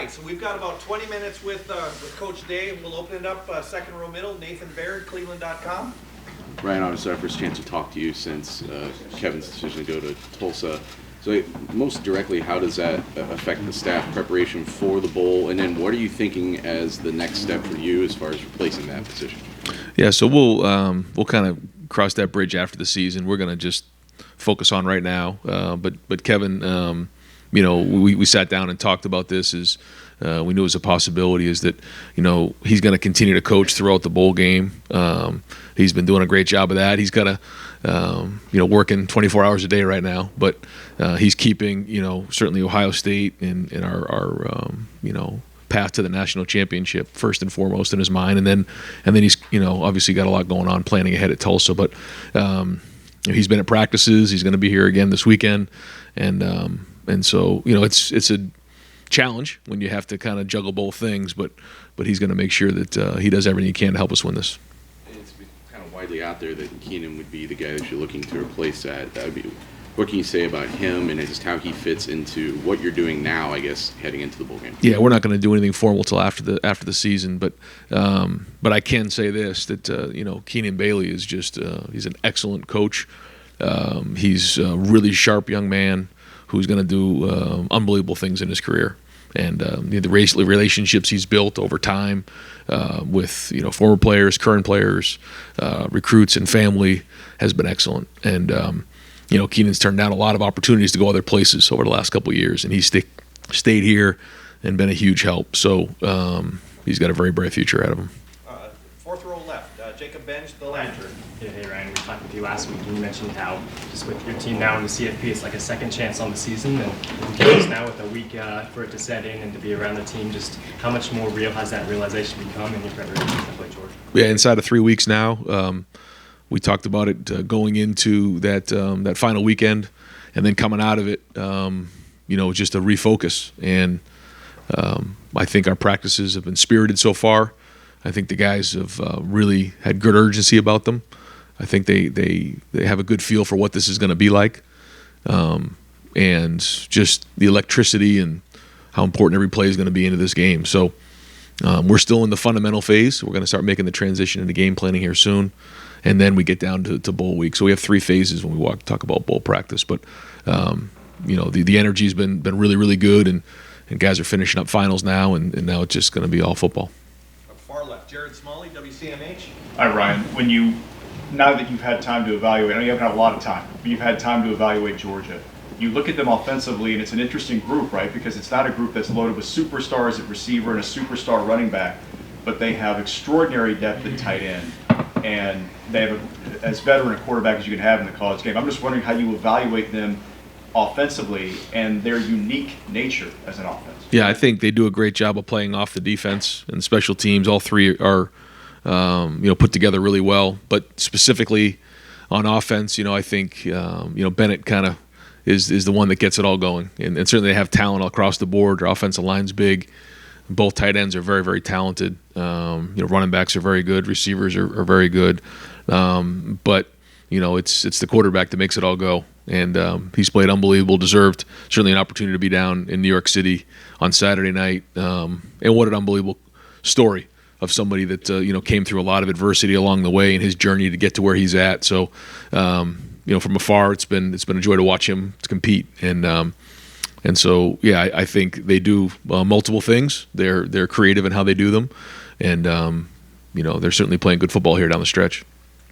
right, so we've got about 20 minutes with Coach Day. We'll open it up second row middle. Nathan Baird, Cleveland.com. Ryan, obviously our first chance to talk to you since Kevin's decision to go to Tulsa. So most directly, how does that affect the staff preparation for the bowl? And then what are you thinking as the next step for you as far as replacing that position? Yeah, so we'll kind of cross that bridge after the season. We're going to just focus on right now. But Kevin, we sat down and talked about this as we knew it was a possibility, is that, he's going to continue to coach throughout the bowl game. He's been doing a great job of that. He's got to, working 24 hours a day right now, but he's keeping, certainly Ohio State in our path to the national championship first and foremost in his mind. And then he's, obviously got a lot going on planning ahead at Tulsa, but he's been at practices. He's going to be here again this weekend. And so, it's a challenge when you have to kind of juggle both things, but he's going to make sure that he does everything he can to help us win this. It's kind of widely out there that Keenan would be the guy that you're looking to replace that. What can you say about him and just how he fits into what you're doing now, I guess, heading into the bowl game? Yeah, we're not going to do anything formal till after the season, but I can say this, that Keenan Bailey is just he's an excellent coach. He's a really sharp young man who's going to do unbelievable things in his career. And the relationships he's built over time with former players, current players, recruits, and family has been excellent. And Keenan's turned down a lot of opportunities to go other places over the last couple of years, and he's stayed here and been a huge help. So he's got a very bright future ahead of him. Fourth row left, Jacob Benj, the Lantern. Hey Ryan, we talked with you last week and you mentioned how just with your team now in the CFP, it's like a second chance on the season, and just now with a week for it to set in and to be around the team, just how much more real has that realization become in your preparation to play Georgia? Yeah, inside of 3 weeks now. We talked about it going into that final weekend, and then coming out of it, just a refocus. And I think our practices have been spirited so far. I think the guys have really had good urgency about them. I think they have a good feel for what this is going to be like, and just the electricity and how important every play is going to be into this game. So we're still in the fundamental phase. We're going to start making the transition into game planning here soon, and then we get down to bowl week. So we have 3 phases when we talk about bowl practice. But the energy's been really, really good, and guys are finishing up finals now, and now it's just going to be all football. Far left, Jared Smalley, WCMH. Hi Ryan, now that you've had time to evaluate, I know you haven't had a lot of time, but you've had time to evaluate Georgia. You look at them offensively, and it's an interesting group, right? Because it's not a group that's loaded with superstars at receiver and a superstar running back, but they have extraordinary depth at tight end, and they have as veteran a quarterback as you can have in the college game. I'm just wondering how you evaluate them offensively and their unique nature as an offense. Yeah, I think they do a great job of playing off the defense and special teams. All 3 are put together really well, but specifically on offense, I think Bennett kind of is the one that gets it all going, and certainly they have talent across the board. Their offensive line's big. Both tight ends are very, very talented. Running backs are very good. Receivers are very good, but it's the quarterback that makes it all go. And he's played unbelievable, deserved certainly an opportunity to be down in New York City on Saturday night. And what an unbelievable story of somebody that came through a lot of adversity along the way in his journey to get to where he's at. So from afar, it's been a joy to watch him compete. And so I think they do multiple things. They're creative in how they do them, and they're certainly playing good football here down the stretch.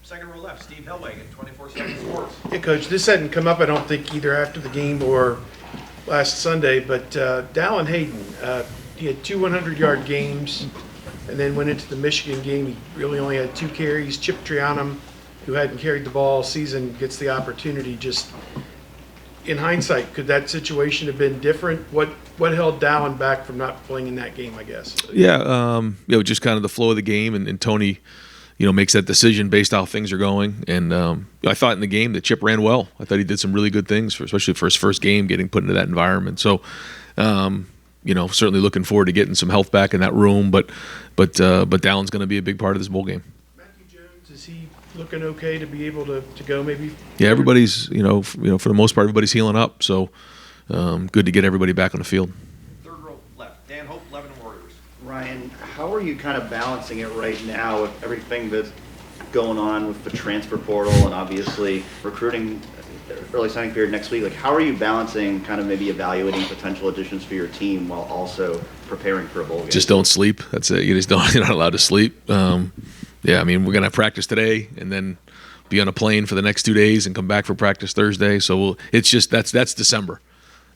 Second row left, Steve Hellwagon, 24/7 Sports. Yeah, Coach, this hadn't come up, I don't think, either after the game or last Sunday, but Dallin Hayden, he had 2 100-yard games and then went into the Michigan game. He really only had 2 carries. Chip Trianum, who hadn't carried the ball all season, gets the opportunity. Just in hindsight, could that situation have been different? What held Dallin back from not playing in that game, I guess? Yeah, just kind of the flow of the game, and Tony makes that decision based on how things are going. And I thought in the game that Chip ran well. I thought he did some really good things, especially for his first game, getting put into that environment. So, certainly looking forward to getting some health back in that room. But Dallin's going to be a big part of this bowl game. Matthew Jones, is he looking okay to be able to go maybe? Yeah, everybody's for the most part everybody's healing up. So good to get everybody back on the field. Third row left, Dan Hope, how are you kind of balancing it right now with everything that's going on with the transfer portal and obviously recruiting early signing period next week? Like, how are you balancing kind of maybe evaluating potential additions for your team while also preparing for a bowl game? Just don't sleep. That's it. You're not allowed to sleep. Yeah, I mean, we're gonna have practice today and then be on a plane for the next 2 days and come back for practice Thursday. So it's just that's December.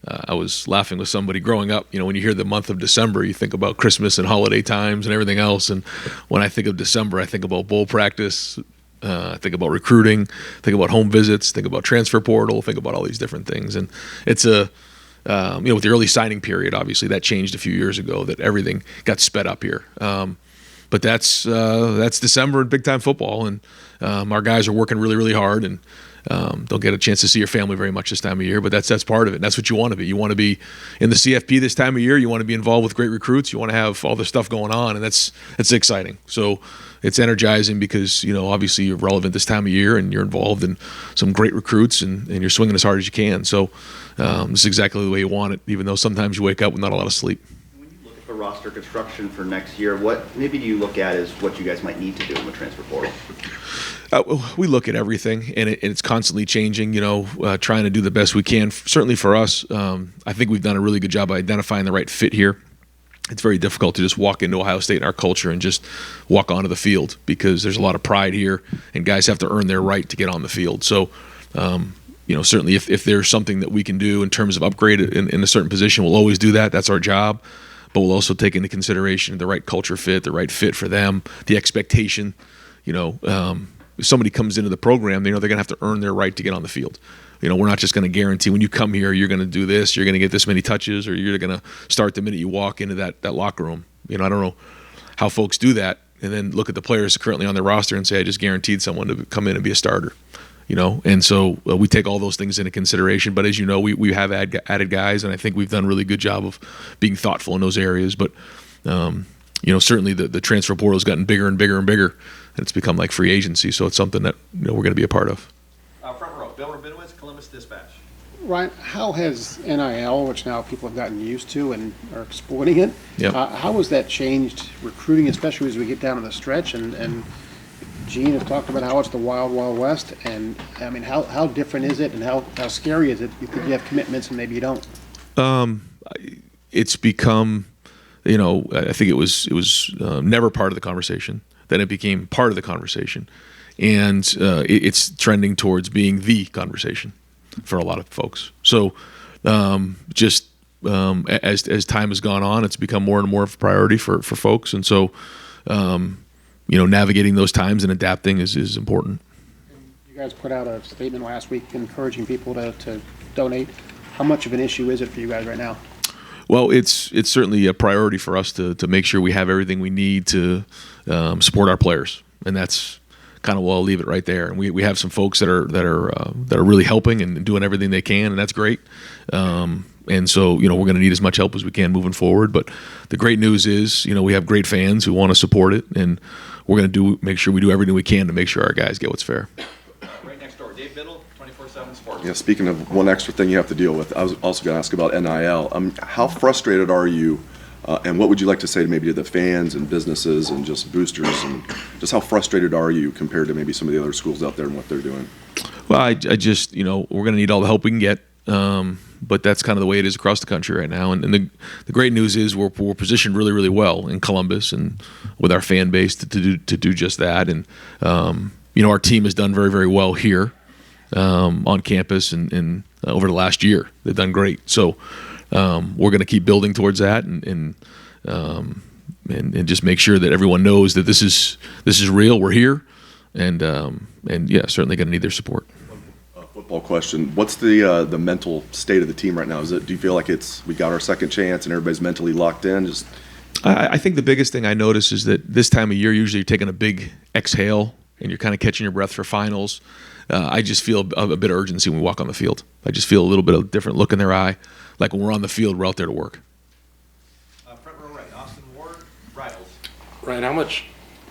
I was laughing with somebody growing up. When you hear the month of December, you think about Christmas and holiday times and everything else. And when I think of December, I think about bowl practice, think about recruiting, think about home visits, think about transfer portal, think about all these different things. And it's with the early signing period, obviously that changed a few years ago. That everything got sped up here. But that's December in big time football, and our guys are working really, really hard, and don't get a chance to see your family very much this time of year. But that's part of it. That's what you want to be. You want to be in the CFP this time of year. You want to be involved with great recruits. You want to have all this stuff going on, and that's exciting. So it's energizing because obviously you're relevant this time of year, and you're involved in some great recruits, and you're swinging as hard as you can. So this is exactly the way you want it, even though sometimes you wake up with not a lot of sleep. The roster construction for next year, what maybe do you look at as what you guys might need to do in the transfer portal? We look at everything, and it's constantly changing, trying to do the best we can. Certainly for us, I think we've done a really good job of identifying the right fit here. It's very difficult to just walk into Ohio State and our culture and just walk onto the field because there's a lot of pride here, and guys have to earn their right to get on the field. So, certainly if there's something that we can do in terms of upgrade in a certain position, we'll always do that. That's our job. But we'll also take into consideration the right culture fit, the right fit for them, the expectation. If somebody comes into the program, they're going to have to earn their right to get on the field. We're not just going to guarantee when you come here, you're going to do this, you're going to get this many touches, or you're going to start the minute you walk into that locker room. I don't know how folks do that and then look at the players currently on their roster and say, I just guaranteed someone to come in and be a starter. And so we take all those things into consideration. But as you know, we have added guys, and I think we've done a really good job of being thoughtful in those areas. But, certainly the transfer portal has gotten bigger and bigger and bigger, and it's become like free agency. So it's something that we're going to be a part of. Front row, Bill Rabinowitz, Columbus Dispatch. Ryan, how has NIL, which now people have gotten used to and are exploiting it, how has that changed recruiting, especially as we get down to the stretch? And Gene has talked about how it's the wild, wild west, and I mean, how different is it, and how scary is it? You think you have commitments and maybe you don't. It's become, I think it was never part of the conversation. Then it became part of the conversation, and it's trending towards being the conversation for a lot of folks. So, as time has gone on, it's become more and more of a priority for folks, and so. Navigating those times and adapting is important. You guys put out a statement last week encouraging people to donate. How much of an issue is it for you guys right now? Well, it's certainly a priority for us to make sure we have everything we need to support our players, and that's kind of, well, I'll leave it right there. And we have some folks that are really helping and doing everything they can, and that's great. And so, we're going to need as much help as we can moving forward. But the great news is, we have great fans who want to support it, and we're going to make sure we do everything we can to make sure our guys get what's fair. Right next door, Dave Biddle, 24/7 Sports. Yeah, speaking of one extra thing you have to deal with, I was also going to ask about NIL. How frustrated are you, and what would you like to say to maybe to the fans and businesses and just boosters, and just how frustrated are you compared to maybe some of the other schools out there and what they're doing? Well, I just, we're going to need all the help we can get. But that's kind of the way it is across the country right now. And the great news is we're positioned really, really well in Columbus and with our fan base to do just that. And, our team has done very, very well here on campus and over the last year. They've done great. So we're going to keep building towards that and just make sure that everyone knows that this is real. We're here. And certainly going to need their support. Football question. What's the mental state of the team right now? Do you feel like we got our second chance and everybody's mentally locked in? I think the biggest thing I notice is that this time of year, usually you're taking a big exhale and you're kind of catching your breath for finals. I just feel a bit of urgency when we walk on the field. I just feel a little bit of a different look in their eye. Like when we're on the field, we're out there to work. Front row right, Austin Ward, Riles. Ryan, how much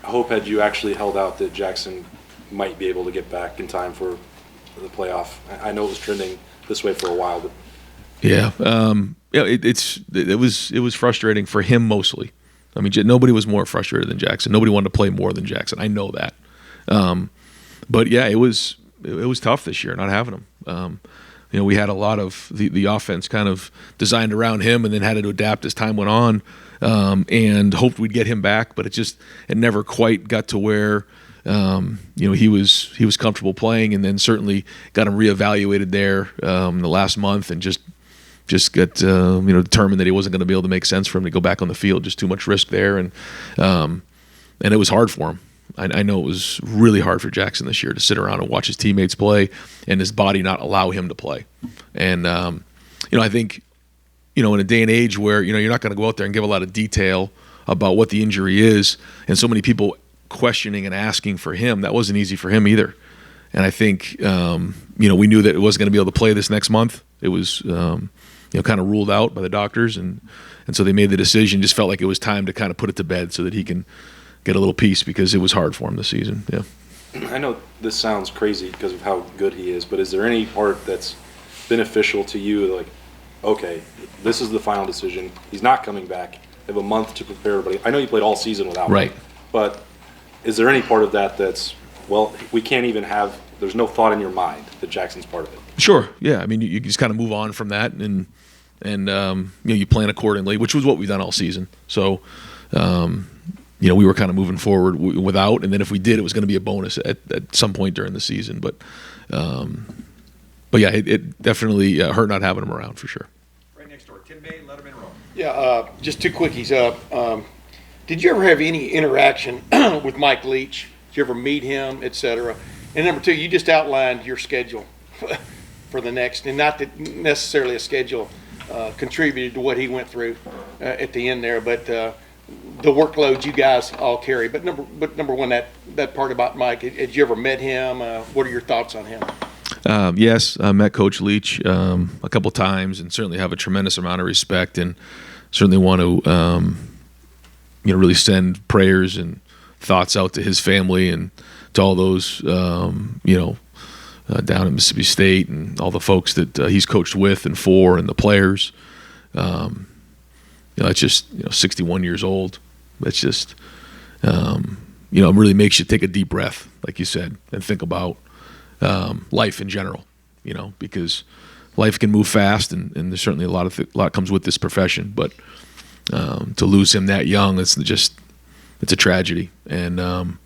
hope had you actually held out that Jackson might be able to get back in time for the playoff? I know it was trending this way for a while, but it was frustrating for him mostly. I mean, nobody was more frustrated than Jackson. Nobody wanted to play more than Jackson. I know that. But yeah, it was tough this year not having him. We had a lot of the offense kind of designed around him, and then had to adapt as time went on, and hoped we'd get him back. But it never quite got to where he was comfortable playing, and then certainly got him reevaluated there the last month, and just got determined that he wasn't going to be able to make sense for him to go back on the field. Just too much risk there, and it was hard for him. I know it was really hard for Jackson this year to sit around and watch his teammates play and his body not allow him to play. And I think in a day and age where you're not going to go out there and give a lot of detail about what the injury is, and so many people questioning and asking for him, that wasn't easy for him either. And I think we knew that it wasn't going to be able to play this next month. It was kind of ruled out by the doctors, and so they made the decision. Just felt like it was time to kind of put it to bed so that he can get a little peace, because it was hard for him this season. Yeah. I know this sounds crazy because of how good he is, but is there any part that's beneficial to you? Like, okay, this is the final decision. He's not coming back. They have a month to prepare everybody. I know you played all season without right. him, but is there any part of that that's, well, we can't even have, there's no thought in your mind that Jackson's part of it? Sure. Yeah. I mean, you just kind of move on from that, and you plan accordingly, which was what we've done all season. So, we were kind of moving forward without, and then if we did, it was going to be a bonus at some point during the season. But yeah, it definitely hurt not having him around for sure. Right next door, Tim Bay, Letterman Row. Yeah, just two quickies. Did you ever have any interaction with Mike Leach? Did you ever meet him, et cetera? And number two, you just outlined your schedule for the next, and not that necessarily a schedule contributed to what he went through at the end there, but the workload you guys all carry. But number one, that part about Mike, had you ever met him? What are your thoughts on him? Yes, I met Coach Leach a couple times, and certainly have a tremendous amount of respect, and certainly want to really send prayers and thoughts out to his family and to all those down in Mississippi State, and all the folks that he's coached with and for, and the players. It's just 61 years old. It's just it really makes you take a deep breath, like you said, and think about life in general. Because life can move fast, and there's certainly a lot comes with this profession. But to lose him that young, it's a tragedy. And one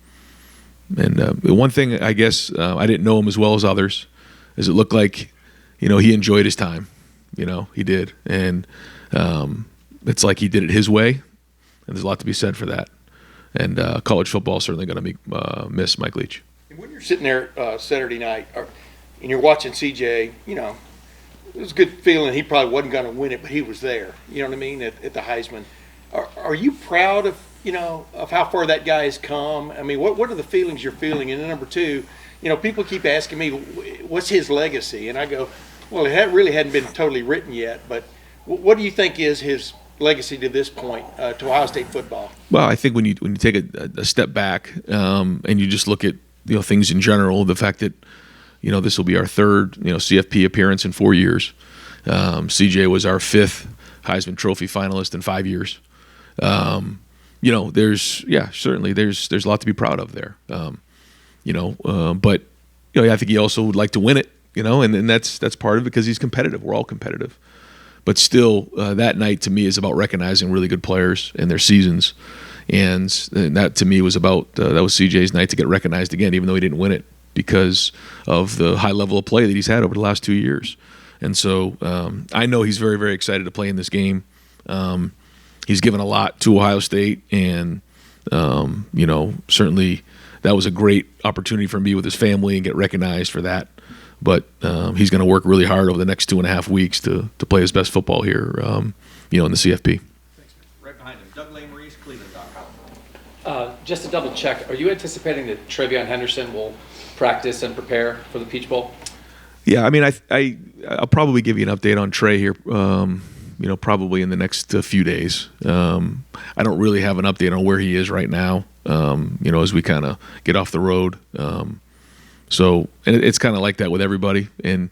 thing, I guess, I didn't know him as well as others, is it looked like he enjoyed his time. He did, and it's like he did it his way, and there's a lot to be said for that. And college football is certainly going to miss Mike Leach. And when you're sitting there Saturday night, and you're watching CJ, it was a good feeling he probably wasn't going to win it, but he was there. You know what I mean? At the Heisman, are you proud of of how far that guy has come? I mean, what are the feelings you're feeling? And then number two, people keep asking me, what's his legacy? And I go, well, it really hadn't been totally written yet, but what do you think is his legacy to this point to Ohio State football? Well, I think when you take a step back and you just look at things in general, the fact that this will be our third CFP appearance in 4 years. CJ was our fifth Heisman Trophy finalist in 5 years. Certainly there's a lot to be proud of there. But I think he also would like to win it. And that's part of it, because he's competitive. We're all competitive. But still, that night to me is about recognizing really good players and their seasons, and that to me was about that was CJ's night to get recognized again, even though he didn't win it, because of the high level of play that he's had over the last 2 years. And so I know he's very, very excited to play in this game. He's given a lot to Ohio State, and certainly that was a great opportunity for him to be with his family and get recognized for that. But he's going to work really hard over the next 2.5 weeks to play his best football here, in the CFP. Thanks. Right behind him, Doug Maurice, Cleveland.com. Just to double check, are you anticipating that Travion Henderson will practice and prepare for the Peach Bowl? Yeah, I mean, I'll probably give you an update on Trey here, probably in the next few days. I don't really have an update on where he is right now, as we kind of get off the road. So, and it's kind of like that with everybody. And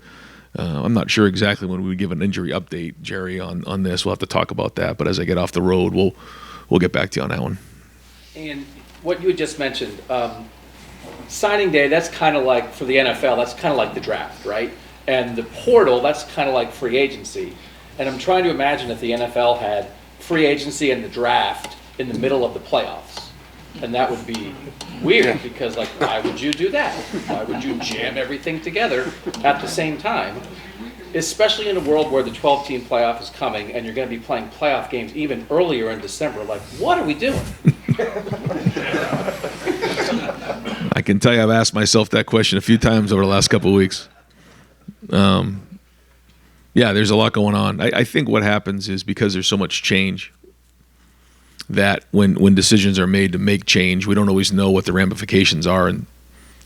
I'm not sure exactly when we give an injury update, Jerry, on this. We'll have to talk about that. But as I get off the road, we'll we'll get back to you on that one. And what you had just mentioned, signing day, that's kind of like, for the NFL, that's kind of like the draft, right? And the portal, that's kind of like free agency. And I'm trying to imagine if the NFL had free agency and the draft in the middle of the playoffs. And that would be weird, because, like, why would you do that? Why would you jam everything together at the same time? Especially in a world where the 12-team playoff is coming and you're going to be playing playoff games even earlier in December. Like, what are we doing? I can tell you I've asked myself that question a few times over the last couple of weeks. Yeah, there's a lot going on. I think what happens is, because there's so much change, that when decisions are made to make change, we don't always know what the ramifications are in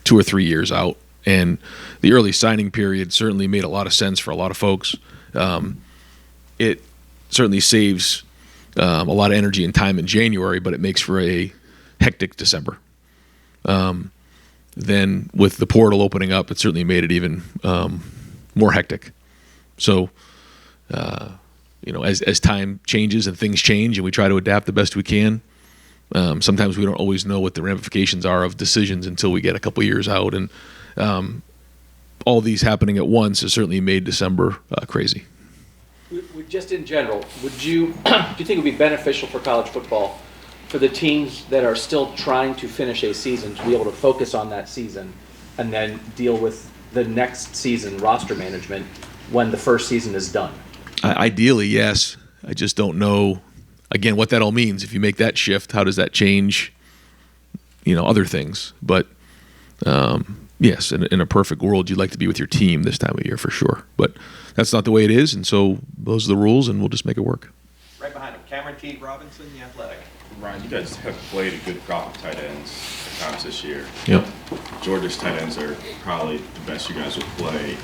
2 or 3 years out. And the early signing period certainly made a lot of sense for a lot of folks. It certainly saves a lot of energy and time in January, but it makes for a hectic December. Then with the portal opening up, it certainly made it even more hectic. So, as time changes and things change, and we try to adapt the best we can, sometimes we don't always know what the ramifications are of decisions until we get a couple years out. And all these happening at once has certainly made December crazy. Just in general, do you think it would be beneficial for college football for the teams that are still trying to finish a season to be able to focus on that season and then deal with the next season roster management when the first season is done? Ideally, yes. I just don't know, again, what that all means. If you make that shift, how does that change, other things? But yes, in a perfect world, you'd like to be with your team this time of year for sure. But that's not the way it is, and so those are the rules, and we'll just make it work. Right behind him, Cameron T. Robinson, The Athletic. Ryan, you guys have played a good crop of tight ends at times this year. Yep. Georgia's tight ends are probably the best you guys will play.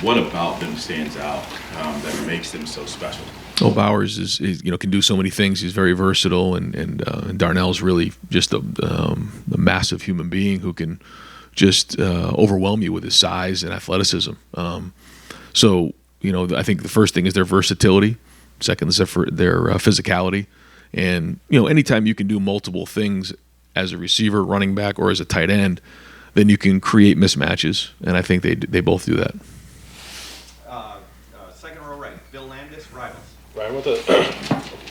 What about them stands out that makes them so special? Oh, Bowers is can do so many things. He's very versatile, and Darnell's really just a massive human being who can just overwhelm you with his size and athleticism. So I think the first thing is their versatility. Second is their physicality. And anytime you can do multiple things as a receiver, running back, or as a tight end, then you can create mismatches. And I think they both do that. Second row right, Bill Landis, Rivals. Right, I want to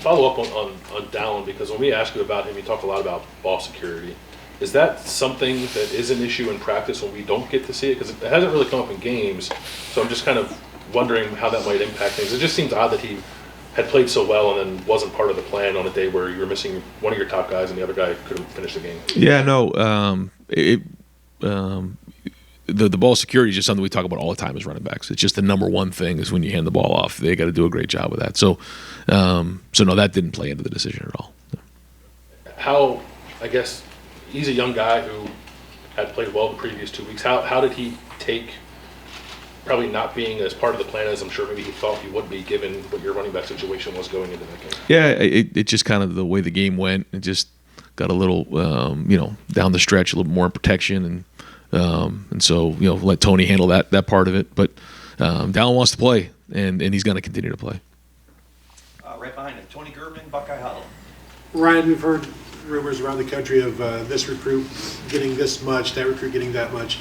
follow up on Dallin, because when we asked you about him, you talked a lot about ball security. Is that something that is an issue in practice when we don't get to see it? Because it hasn't really come up in games, so I'm just kind of wondering how that might impact things. It just seems odd that he had played so well and then wasn't part of the plan on a day where you were missing one of your top guys and the other guy couldn't finish the game. Yeah, no, the ball security is just something we talk about all the time as running backs. It's just the number one thing is when you hand the ball off, they got to do a great job with that. So no, that didn't play into the decision at all. How, I guess, he's a young guy who had played well the previous 2 weeks. How did he take probably not being as part of the plan as I'm sure maybe he thought he would be, given what your running back situation was going into that game? Yeah, it just kind of the way the game went. It just got a little, down the stretch, a little more protection, and so let Tony handle that part of it. But Dallin wants to play, and he's going to continue to play. Right behind him, Tony German, Buckeye Huddle. Ryan, we've heard rumors around the country of this recruit getting this much, that recruit getting that much.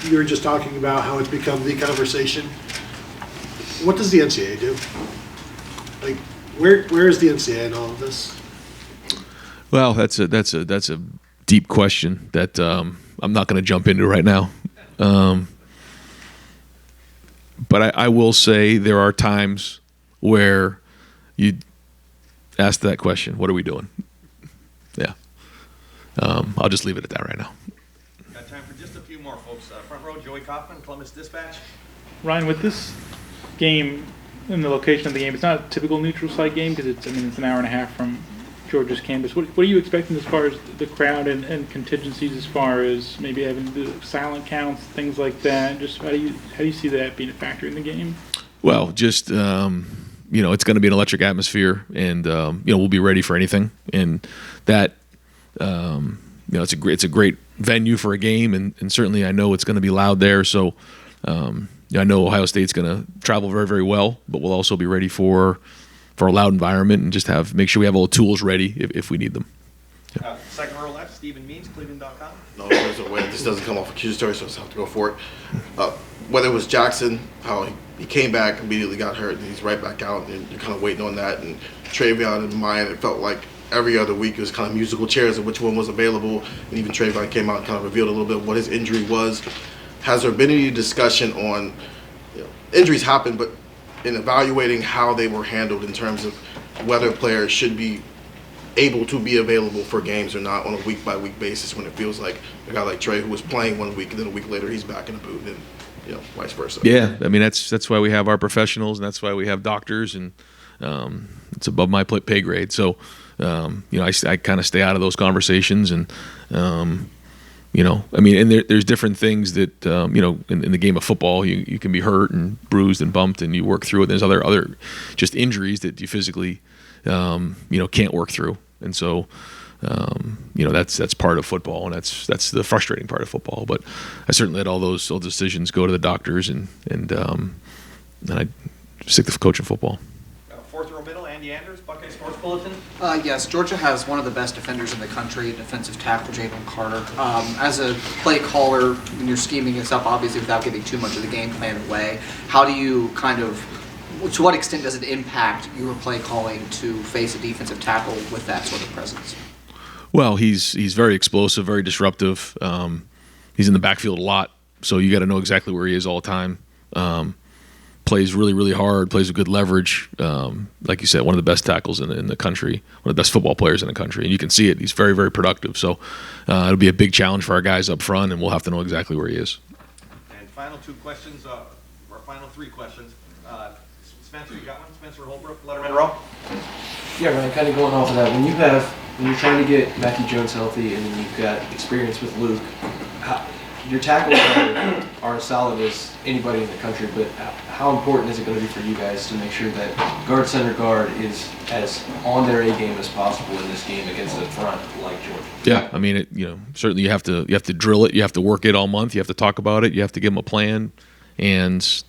You were just talking about how it's become the conversation. What does the NCAA do? Like, where is the NCAA in all of this? Well, that's a deep question that I'm not going to jump into right now. But I will say there are times where you ask that question, what are we doing? Yeah. I'll just leave it at that right now. Got time for just a few more, folks. Front row, Joey Kaufman, Columbus Dispatch. Ryan, with this game and the location of the game, it's not a typical neutral site game because it's an hour and a half from Georgia's campus. What are you expecting as far as the crowd and contingencies, as far as maybe having the silent counts, things like that? Just how do you see that being a factor in the game? Well, just it's going to be an electric atmosphere, and we'll be ready for anything. And that it's a great venue for a game, and certainly I know it's going to be loud there. So I know Ohio State's going to travel very, very well, but we'll also be ready for a loud environment and just make sure we have all the tools ready if we need them. Second row left, Stephen Means, Cleveland.com. No, there's a way. This doesn't come off accusatory, so I just have to go for it. Whether it was Jackson, how he came back, immediately got hurt, and he's right back out, and you're kind of waiting on that. And Travion and mine, it felt like every other week it was kind of musical chairs of which one was available. And even Travion came out and kind of revealed a little bit what his injury was. Has there been any discussion on, injuries happen, but in evaluating how they were handled in terms of whether players should be able to be available for games or not on a week-by-week basis when it feels like a guy like Trey who was playing 1 week and then a week later he's back in the boot and vice versa. Yeah, I mean that's why we have our professionals and that's why we have doctors and it's above my pay grade. So I kind of stay out of those conversations and I mean, and there's different things that in the game of football you can be hurt and bruised and bumped and you work through it. There's other just injuries that you physically can't work through. And so, that's part of football, and that's the frustrating part of football. But I certainly let all those decisions go to the doctors, and I stick to coaching football. Fourth row middle, Andy Anders, Buckeye Sports Bulletin. Yes, Georgia has one of the best defenders in the country, defensive tackle Jalen Carter. As a play caller, when you're scheming this up, obviously without giving too much of the game plan away, how do you to what extent does it impact your play calling to face a defensive tackle with that sort of presence? Well, he's very explosive, very disruptive. He's in the backfield a lot, so you got to know exactly where he is all the time. Plays really, really hard, plays with good leverage. Like you said, one of the best tackles in the country, one of the best football players in the country. And you can see it. He's very, very productive. So it'll be a big challenge for our guys up front, and we'll have to know exactly where he is. And final two questions, or final three questions. Spencer, you got one? Spencer Holbrook, Letterman Row. Yeah, Ryan, kind of going off of that, when you're trying to get Matthew Jones healthy and then you've got experience with Luke, your tackles are as solid as anybody in the country, but how important is it going to be for you guys to make sure that guard center guard is as on their A game as possible in this game against the front like Georgia? Yeah, I mean, certainly you have to drill it, you have to work it all month, you have to talk about it, you have to give them a plan, and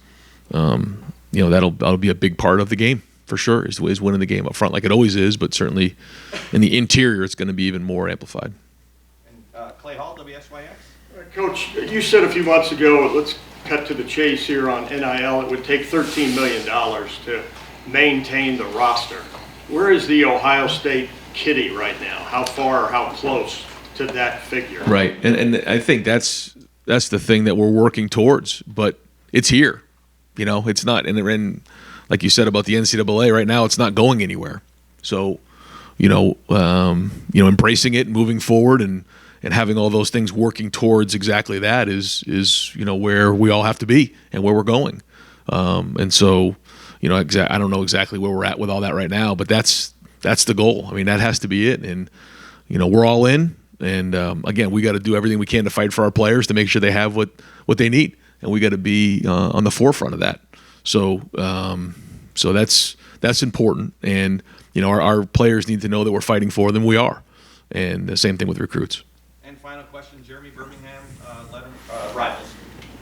that'll be a big part of the game for sure. Is winning the game up front, like it always is, but certainly in the interior, it's going to be even more amplified. And Clay Hall, WSYX. Coach, you said a few months ago, let's cut to the chase here on NIL, it would take $13 million to maintain the roster. Where is the Ohio State kitty right now? How far or how close to that figure? Right, and I think that's the thing that we're working towards, but it's here. It's not, and like you said about the NCAA, right now it's not going anywhere. So, embracing it, moving forward, and having all those things working towards exactly that is where we all have to be and where we're going. And so, I don't know exactly where we're at with all that right now, but that's the goal. I mean, that has to be it. And we're all in. And again, we got to do everything we can to fight for our players to make sure they have what they need. And we got to be on the forefront of that. So that's important. And our players need to know that we're fighting for them. We are, and the same thing with recruits. And final question, Jeremy Birmingham, Rivals.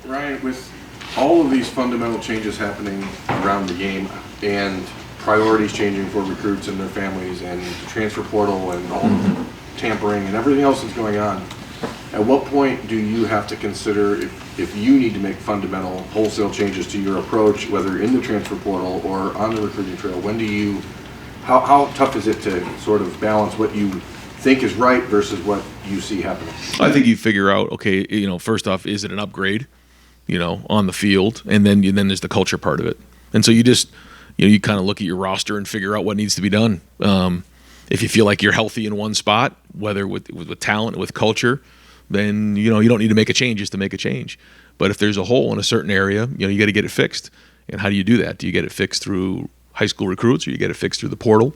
Ryan, with all of these fundamental changes happening around the game and priorities changing for recruits and their families and the transfer portal and all the tampering and everything else that's going on, at what point do you have to consider if you need to make fundamental wholesale changes to your approach, whether in the transfer portal or on the recruiting trail? How tough is it to sort of balance what you think is right versus what you see happening? I think you figure out, okay, first off, is it an upgrade, on the field? And then there's the culture part of it. And so you just, you kind of look at your roster and figure out what needs to be done. If you feel like you're healthy in one spot, whether with talent, with culture, then you don't need to make a change just to make a change. But if there's a hole in a certain area, you got to get it fixed. And how do you do that? Do you get it fixed through high school recruits, or you get it fixed through the portal?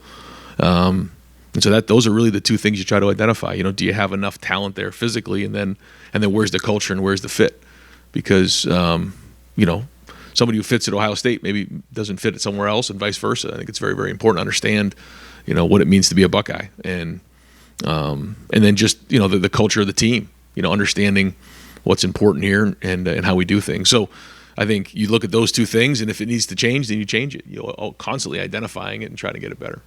And so those are really the two things you try to identify. Do you have enough talent there physically, and then where's the culture and where's the fit? Because somebody who fits at Ohio State maybe doesn't fit at somewhere else, and vice versa. I think it's very, very important to understand what it means to be a Buckeye, and then just the culture of the team. Understanding what's important here and how we do things. So, I think you look at those two things, and if it needs to change, then you change it. You're constantly identifying it and trying to get it better.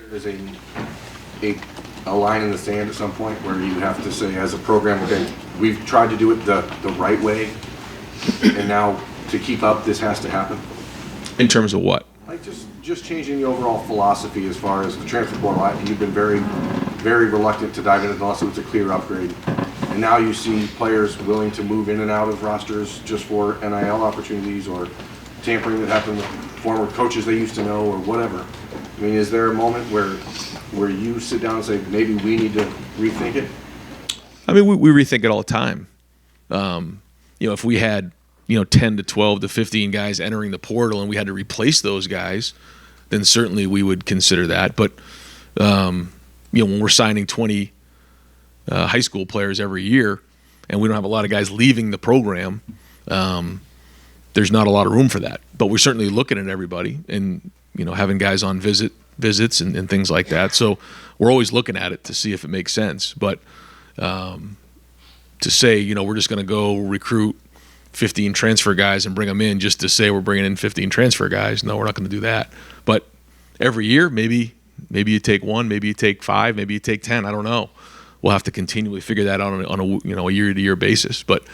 There's a line in the sand at some point where you have to say, as a program, okay, we've tried to do it the right way, and now to keep up, this has to happen? In terms of what? Like just changing the overall philosophy as far as the transfer portal. You've been very, very reluctant to dive into it unless it was a clear upgrade. And now you see players willing to move in and out of rosters just for NIL opportunities or tampering that happened with former coaches they used to know or whatever. I mean, is there a moment where you sit down and say, maybe we need to rethink it? I mean, we rethink it all the time. If we had 10 to 12 to 15 guys entering the portal and we had to replace those guys, then certainly we would consider that. But when we're signing 20 high school players every year and we don't have a lot of guys leaving the program, there's not a lot of room for that. But we're certainly looking at everybody and having guys on visits and things like that. So we're always looking at it to see if it makes sense. But to say we're just going to go recruit 15 transfer guys and bring them in just to say we're bringing in 15 transfer guys, no, we're not going to do that. But every year, maybe you take one, maybe you take 5, maybe you take 10. I don't know. We'll have to continually figure that out on a year-to-year basis. But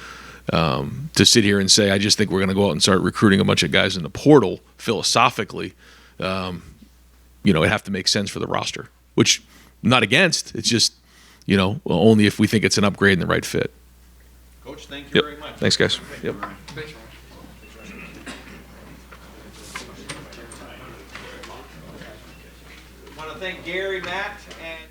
to sit here and say I just think we're going to go out and start recruiting a bunch of guys in the portal philosophically, it'd have to make sense for the roster, which I'm not against. It's just only if we think it's an upgrade and the right fit. Coach, thank you very much. Thanks, guys. Yep. I want to thank Gary, Matt, and